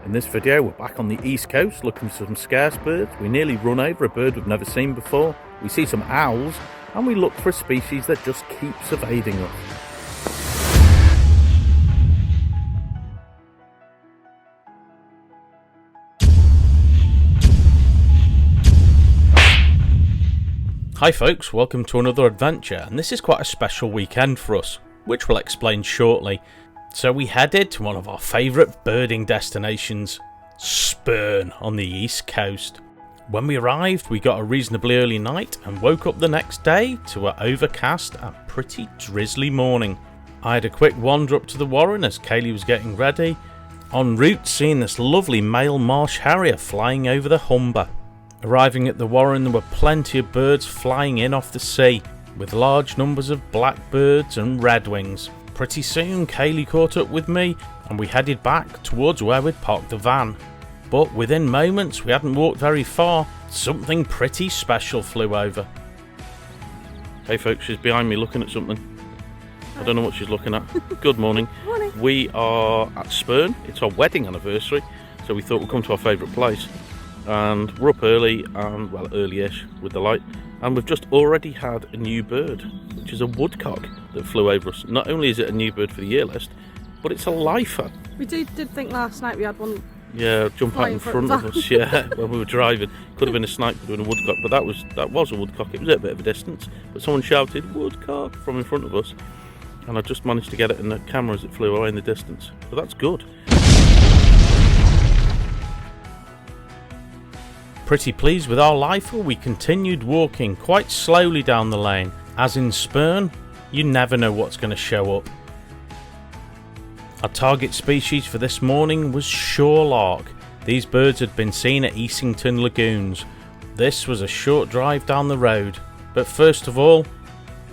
In this video we're back on the east coast looking for some scarce birds. We nearly run over a bird we've never seen before. We see some owls and we look for a species that just keeps evading us. Hi folks, welcome to another adventure, and this is quite a special weekend for us, which we'll explain shortly. So we headed to one of our favourite birding destinations, Spurn on the east coast. When we arrived we got a reasonably early night and woke up the next day to an overcast and pretty drizzly morning. I had a quick wander up to the warren as Kaylee was getting ready, en route seeing this lovely male marsh harrier flying over the Humber. Arriving at the warren there were plenty of birds flying in off the sea, with large numbers of blackbirds and redwings. Pretty soon Kaylee caught up with me and we headed back towards where we'd parked the van. But within moments, we hadn't walked very far, something pretty special flew over. Hey folks, she's behind me looking at something. I don't know what she's looking at. Good morning. Morning. We are at Spurn. It's our wedding anniversary, so we thought we'd come to our favourite place. And we're up early, and well, early-ish with the light, and we've just already had a new bird, which is a woodcock that flew over us. Not only is it a new bird for the year list, but it's a lifer. We did think last night we had one. Yeah, jump out in front of us. Yeah, when we were driving, could have been a snipe, could have been a woodcock, but that was a woodcock. It was at a bit of a distance, but someone shouted "woodcock" from in front of us, and I just managed to get it in the camera as it flew away in the distance. So that's good. Pretty pleased with our lifer, we continued walking quite slowly down the lane. As in Spurn, you never know what's going to show up. Our target species for this morning was Shore Lark. These birds had been seen at Easington Lagoons. This was a short drive down the road, but first of all,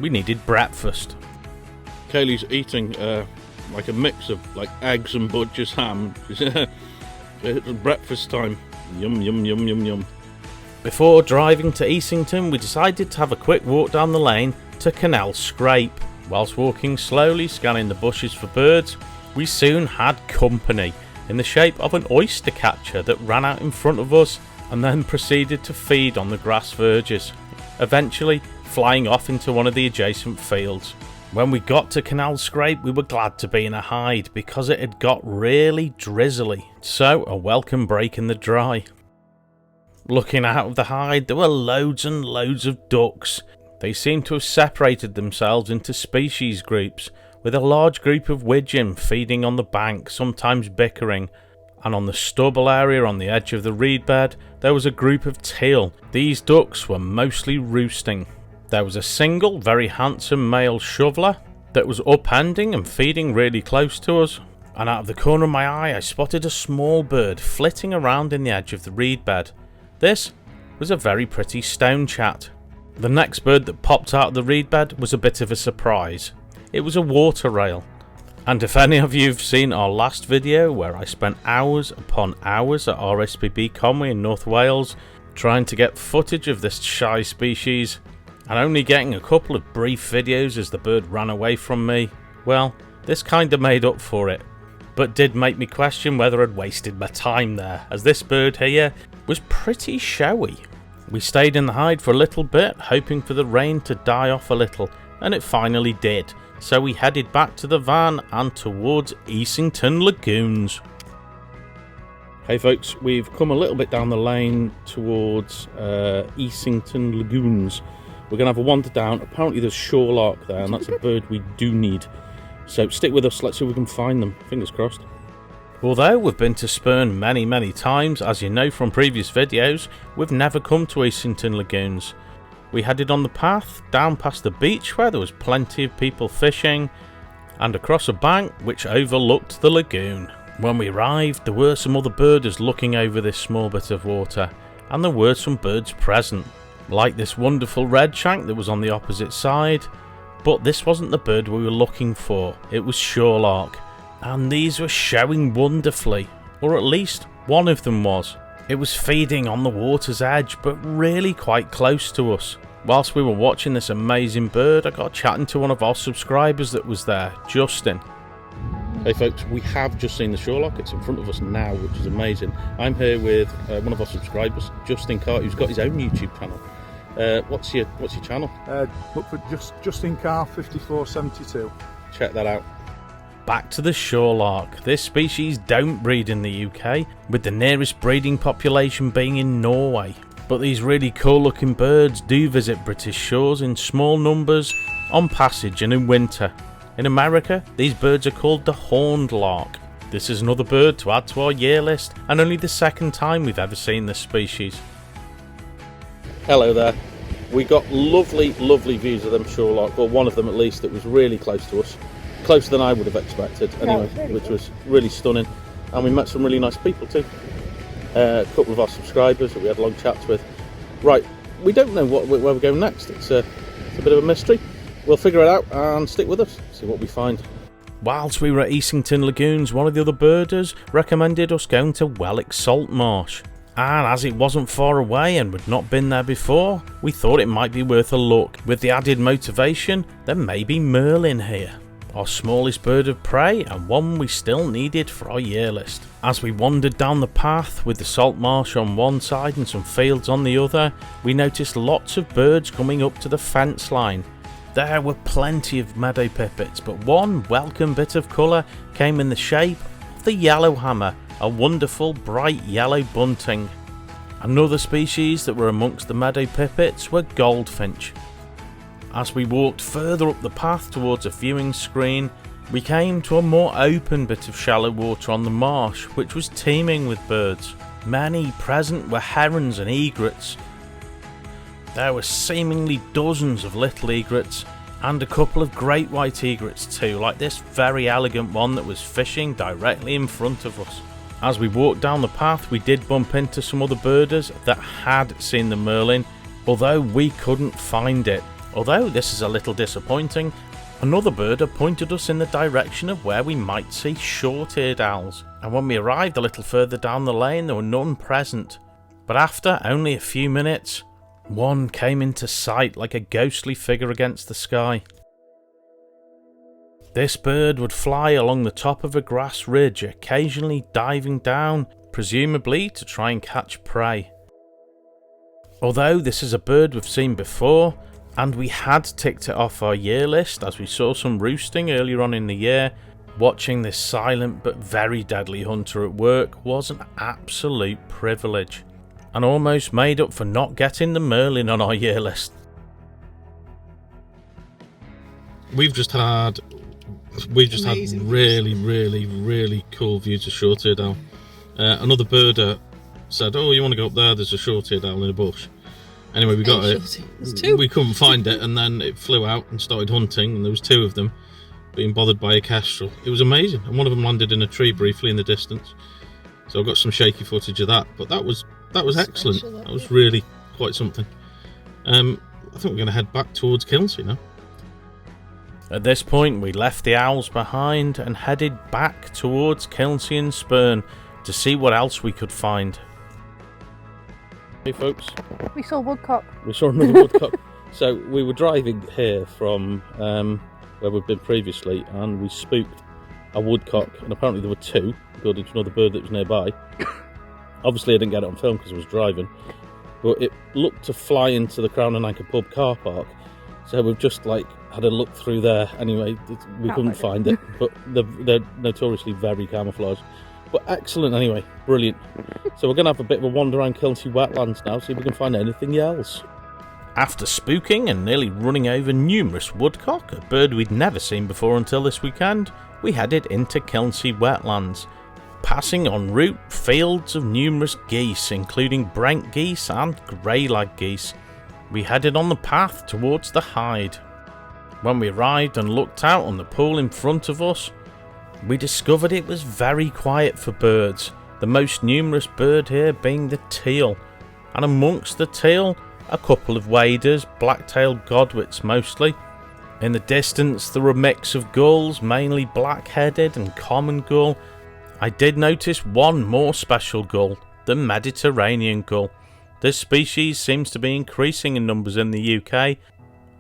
we needed breakfast. Kaylee's eating like a mix of like eggs and butcher's ham. It was breakfast time. Yum yum yum yum yum. Before driving to Easington we decided to have a quick walk down the lane to Canal Scrape. Whilst walking slowly scanning the bushes for birds, we soon had company in the shape of an oyster catcher that ran out in front of us and then proceeded to feed on the grass verges, eventually flying off into one of the adjacent fields. When we got to Canal Scrape we were glad to be in a hide because it had got really drizzly, so a welcome break in the dry. Looking out of the hide there were loads and loads of ducks. They seemed to have separated themselves into species groups, with a large group of widgeon feeding on the bank, sometimes bickering, and on the stubble area on the edge of the reed bed there was a group of teal. These ducks were mostly roosting. There was a single, very handsome male shoveler that was upending and feeding really close to us, and out of the corner of my eye I spotted a small bird flitting around in the edge of the reed bed. This was a very pretty stone chat. The next bird that popped out of the reed bed was a bit of a surprise. It was a water rail. And if any of you have seen our last video where I spent hours upon hours at RSPB Conwy in North Wales trying to get footage of this shy species, and only getting a couple of brief videos as the bird ran away from me, well, this kinda made up for it, but did make me question whether I'd wasted my time there, as this bird here was pretty showy. We stayed in the hide for a little bit, hoping for the rain to die off a little, and it finally did, so we headed back to the van and towards Easington Lagoons. Hey folks, we've come a little bit down the lane towards Easington Lagoons. We're going to have a wander down. Apparently there's Shore Lark there, and that's a bird we do need. So stick with us, let's see if we can find them. Fingers crossed. Although we've been to Spurn many times, as you know from previous videos, we've never come to Easington Lagoons. We headed on the path, down past the beach where there was plenty of people fishing, and across a bank which overlooked the lagoon. When we arrived, there were some other birders looking over this small bit of water, and there were some birds present, like this wonderful redshank that was on the opposite side, but this wasn't the bird we were looking for. It was Shore Lark, and these were showing wonderfully, or at least one of them was. It was feeding on the water's edge, but really quite close to us. Whilst we were watching this amazing bird, I got chatting to one of our subscribers that was there, Justin. Hey folks, we have just seen the Shore Lark. It's in front of us now, which is amazing. I'm here with one of our subscribers, Justin Carr, who's got his own YouTube channel. What's your channel? Look for Justin Carr 5472. Check that out. Back to the Shore Lark. This species don't breed in the UK, with the nearest breeding population being in Norway. But these really cool looking birds do visit British shores in small numbers, on passage and in winter. In America, these birds are called the horned lark. This is another bird to add to our year list, and only the second time we've ever seen this species. Hello there. We got lovely views of them Shore Lark, or one of them at least, that was really close to us. Closer than I would have expected, anyway, which was really stunning. And we met some really nice people too. A couple of our subscribers that we had long chats with. Right, we don't know where we're going next. It's a bit of a mystery. We'll figure it out and stick with us, see what we find. Whilst we were at Easington Lagoons, one of the other birders recommended us going to Welwick Salt Marsh. And as it wasn't far away and we'd not been there before, we thought it might be worth a look, with the added motivation there may be merlin here. Our smallest bird of prey, and one we still needed for our year list. As we wandered down the path with the salt marsh on one side and some fields on the other, we noticed lots of birds coming up to the fence line. There were plenty of meadow pipits, but one welcome bit of colour came in the shape of the yellowhammer, a wonderful bright yellow bunting. Another species that were amongst the meadow pipits were goldfinch. As we walked further up the path towards a viewing screen, we came to a more open bit of shallow water on the marsh, which was teeming with birds. Many present were herons and egrets. There were seemingly dozens of little egrets, and a couple of great white egrets too, like this very elegant one that was fishing directly in front of us. As we walked down the path, we did bump into some other birders that had seen the merlin, although we couldn't find it. Although this is a little disappointing, another birder pointed us in the direction of where we might see short-eared owls, and when we arrived a little further down the lane there were none present. But after only a few minutes, one came into sight like a ghostly figure against the sky. This bird would fly along the top of a grass ridge, occasionally diving down, presumably to try and catch prey. Although this is a bird we've seen before, and we had ticked it off our year list as we saw some roosting earlier on in the year, watching this silent but very deadly hunter at work was an absolute privilege, and almost made up for not getting the merlin on our year list. We've just had really cool views of short-eared owl. Another birder said, "Oh, you want to go up there? There's a short-eared owl in a bush." Anyway, we got it. We couldn't find it, and then it flew out and started hunting, and there was two of them being bothered by a kestrel. It was amazing, and one of them landed in a tree briefly in the distance. So I got some shaky footage of that, but that was excellent. That was really quite something. I think we're going to head back towards Kilnsey now. At this point, we left the owls behind and headed back towards Kilnsey and Spurn to see what else we could find. Hey folks, We saw woodcock. we saw another woodcock. So we were driving here from where we'd been previously, and we spooked a woodcock, and apparently there were two, according to another bird that was nearby. Obviously I didn't get it on film because I was driving, but it looked to fly into the Crown and Anchor pub car park, so we've just had a look through there. Anyway, we couldn't find it, but they're notoriously very camouflaged. But excellent anyway, brilliant. So we're going to have a bit of a wander around Kilnsey wetlands now, see if we can find anything else. After spooking and nearly running over numerous woodcock, a bird we'd never seen before until this weekend, we headed into Kilnsey wetlands, passing en route fields of numerous geese, including Brent geese and grey-lag geese. We headed on the path towards the hide. When we arrived and looked out on the pool in front of us, we discovered it was very quiet for birds, the most numerous bird here being the teal, and amongst the teal a couple of waders, black-tailed godwits mostly. In the distance there were a mix of gulls, mainly black-headed and common gull. I did notice one more special gull, the Mediterranean gull. This species seems to be increasing in numbers in the UK,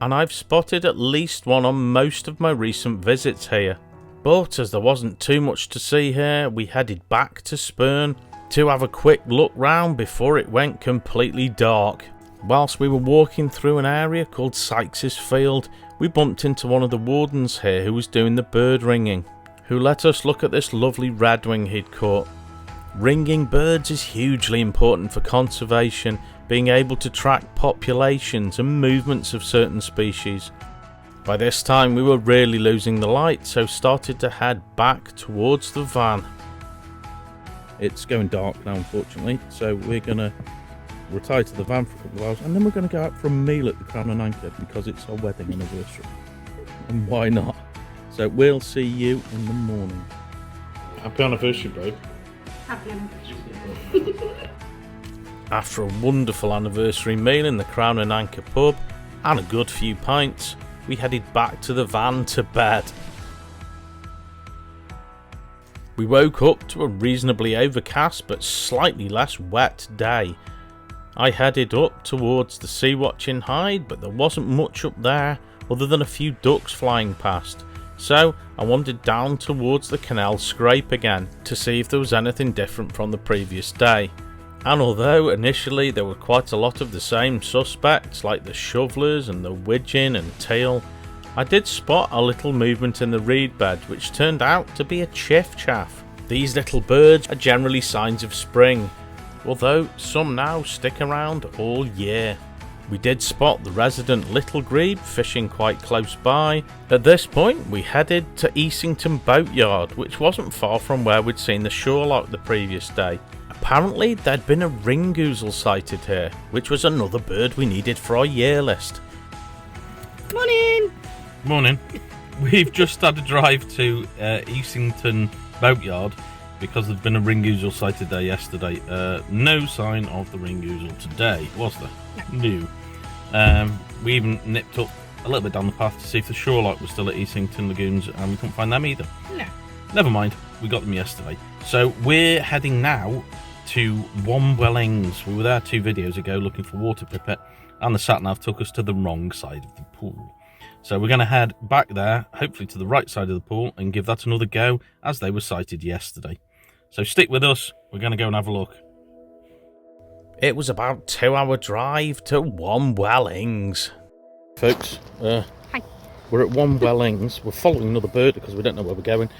and I've spotted at least one on most of my recent visits here. But as there wasn't too much to see here, we headed back to Spurn to have a quick look round before it went completely dark. Whilst we were walking through an area called Sykes's Field, we bumped into one of the wardens here who was doing the bird ringing, who let us look at this lovely redwing he'd caught. Ringing birds is hugely important for conservation, being able to track populations and movements of certain species. By this time we were really losing the light, so started to head back towards the van. It's going dark now, unfortunately, so we're going to retire to the van for a couple of hours, and then we're going to go out for a meal at the Crown and Anchor because it's our wedding anniversary. And why not? So we'll see you in the morning. Happy anniversary, babe. Happy anniversary. After a wonderful anniversary meal in the Crown and Anchor pub and a good few pints, we headed back to the van to bed. We woke up to a reasonably overcast but slightly less wet day. I headed up towards the sea watching hide, but there wasn't much up there other than a few ducks flying past, so I wandered down towards the canal scrape again to see if there was anything different from the previous day. And although initially there were quite a lot of the same suspects like the shovelers and the widgeon and teal, I did spot a little movement in the reed bed which turned out to be a chiff-chaff. These little birds are generally signs of spring, although some now stick around all year. We did spot the resident little grebe fishing quite close by. At this point we headed to Easington Boatyard, which wasn't far from where we'd seen the Shore Lark the previous day. Apparently there'd been a ringoozle sighted here, which was another bird we needed for our year list. Morning! Morning. We've just had a drive to Easington Boatyard because there's been a ringoozle sighted there yesterday. No sign of the ringoozle today, was there? No. We even nipped up a little bit down the path to see if the Shore Lark was still at Easington Lagoons, and we couldn't find them either. No. Never mind, we got them yesterday. So we're heading now to Womwellings. We were there 2 videos ago looking for water pipit, and the sat-nav took us to the wrong side of the pool. So we're going to head back there, hopefully to the right side of the pool, and give that another go as they were sighted yesterday. So stick with us, we're going to go and have a look. It was about a 2-hour drive to Womwellings. Folks, Hi. We're at Womwellings. We're following another bird because we don't know where we're going.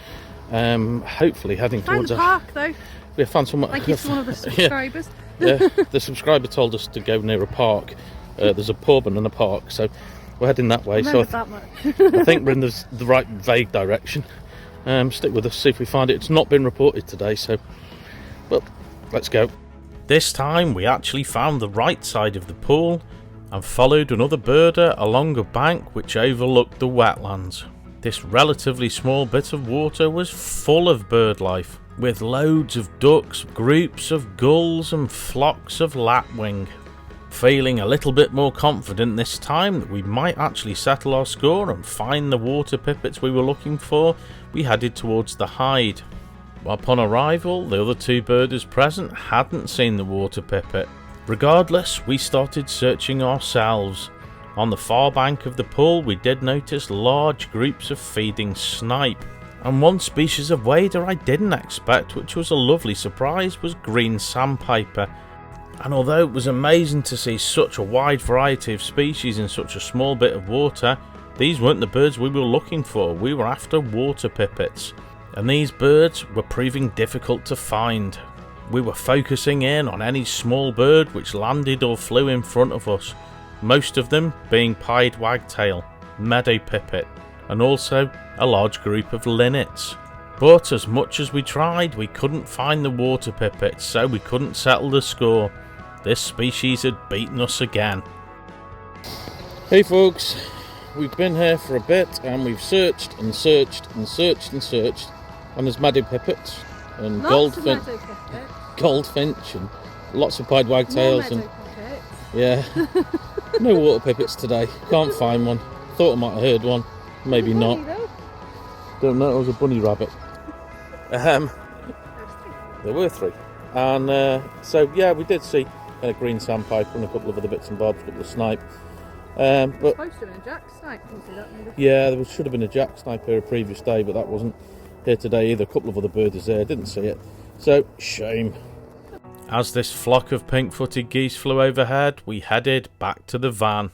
Hopefully heading Find towards the park though. We found somewhere. Thank you to one of the subscribers. Yeah, the subscriber told us to go near a park. There's a pub and then a park, so we're heading that way. So that much. I think we're in the right vague direction. Stick with us, see if we find it. It's not been reported today, so well, let's go. This time we actually found the right side of the pool and followed another birder along a bank which overlooked the wetlands. This relatively small bit of water was full of bird life, with loads of ducks, groups of gulls and flocks of lapwing. Feeling a little bit more confident this time that we might actually settle our score and find the water pipits we were looking for, we headed towards the hide. Upon arrival, the other 2 birders present hadn't seen the water pipit. Regardless, we started searching ourselves. On the far bank of the pool we did notice large groups of feeding snipe, and one species of wader I didn't expect, which was a lovely surprise, was green sandpiper. And although it was amazing to see such a wide variety of species in such a small bit of water, these weren't the birds we were looking for. We were after water pipits, and these birds were proving difficult to find. We were focusing in on any small bird which landed or flew in front of us, most of them being pied wagtail, meadow pipit, and also a large group of linnets. But as much as we tried, we couldn't find the water pipits, so we couldn't settle the score. This species had beaten us again. Hey folks, we've been here for a bit and we've searched and searched and searched and searched, and there's meadow pipits and goldfinch and lots of pied wagtails and yeah. No water pipits today. Can't find one. Thought I might have heard one. Maybe not. Don't know. It was a bunny rabbit. There were 3. And so yeah, we did see a green sandpiper and a couple of other bits and bobs, a couple of snipe. But Supposed to have been a jack snipe. Can you see that? Maybe? yeah, there should have been a jack sniper a previous day, but that wasn't here today either. A couple of other birders there, didn't see it. So, shame. As this flock of pink-footed geese flew overhead, we headed back to the van.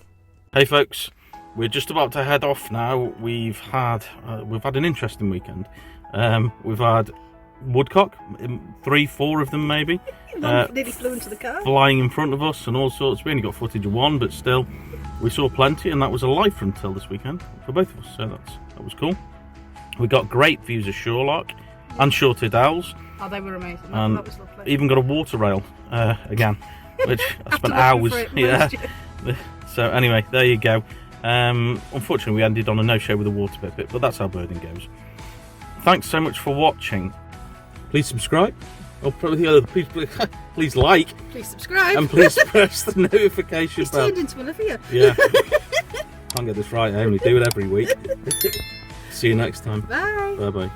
Hey folks, we're just about to head off now. We've had an interesting weekend. We've had woodcock, 3-4 of them maybe. Nearly flew into the car. Flying in front of us and all sorts. We only got footage of one, but still, we saw plenty, and that was a live from till this weekend for both of us. So that was cool. We got great views of Shore Lark and short-eared owls. Oh, they were amazing. And that was lovely. even got a water rail again, which I spent hours. Yeah. So anyway, there you go. Unfortunately, we ended on a no-show with a water pipit, but that's how birding goes. Thanks so much for watching. Please subscribe. Oh, please like. Please subscribe. And please press the notification It's bell. turned into Olivia. Yeah. Can't get this right. I only do it every week. See you next time. Bye. Bye bye.